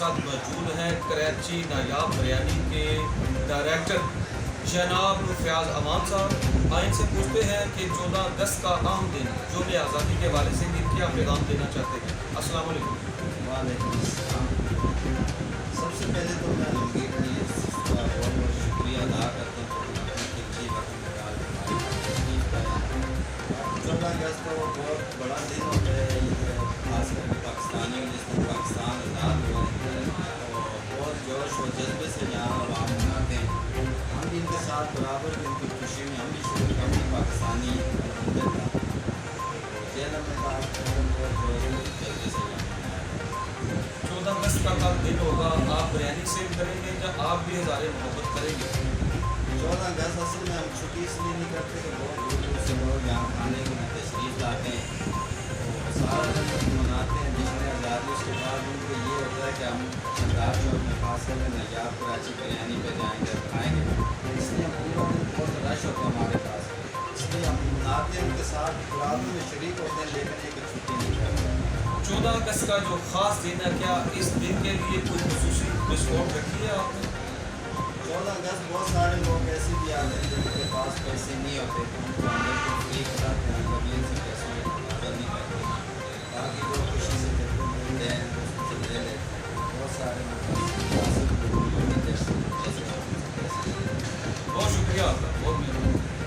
ساتھ موجود ہیں کراچی نایاب بریانی کے ڈائریکٹر جناب فیاض امان صاحب. آئین سے پوچھتے ہیں کہ 14 اگست کا اہم دن یوم آزادی کے حوالے سے کیا پیغام دینا چاہتے ہیں. السلام علیکم. وعلیکم السلام. سب سے پہلے تو میں لنگیر پولیس کا بہت بہت شکریہ ادا کرتا ہوں کہ یہ وقت نکال ہماری تشریف لایا. 14 اگست تو بہت بڑا دن ہوتا ہے، خاص کر کے پاکستانیوں جس میں پاکستان آزاد ہوا ہے اور بہت جوش و جذبے سے یہاں عوام مناتے ہیں. ہم بھی ان کے ساتھ برابر ان کی خوشی میں ہم بھی شروع ہم بھی پاکستانی الحمدللہ جیلم میں بات بہت جوش و جذبے سے یہاں منایا. 14 اگست کا کل دن ہوگا، آپ بریانی سیل کریں گے یا آپ بھی ہزارے محبت کریں گے؟ 14 اگست اصل میں ہم چھٹی اس لیے نہیں کرتے کہ بہت دور دور سے لوگ یہاں کھانے کے لیے تشریف لاتے ہیں اور سارا دن مناتے ہیں جشن آزادی. اس کے بعد ان کو یہ ہوتا ہے کہ ہم شاندار چوک میں خاص کر کے نایاب کراچی بریانی پہ جائیں گے اور کھائیں گے. اس لیے ہم پورا دن بہت رش ہوتا ہے ہمارے پاس، اس لیے ہم مناتے ہیں ان کے ساتھ پرابلم میں شریک ہوتے ہیں لیکن ایک چھٹی نہیں کرتے. 14 اگست کا جو خاص دن ہے، کیا اس دن کے لیے کوئی خصوصی ڈسکاؤنٹ رکھی ہے آپ نے؟ 14 اگست بہت سارے لوگ ایسے بھی آتے ہیں جن کے پاس پیسے نہیں ہوتے تو ان کو ہم بالکل فری کراتے ہیں.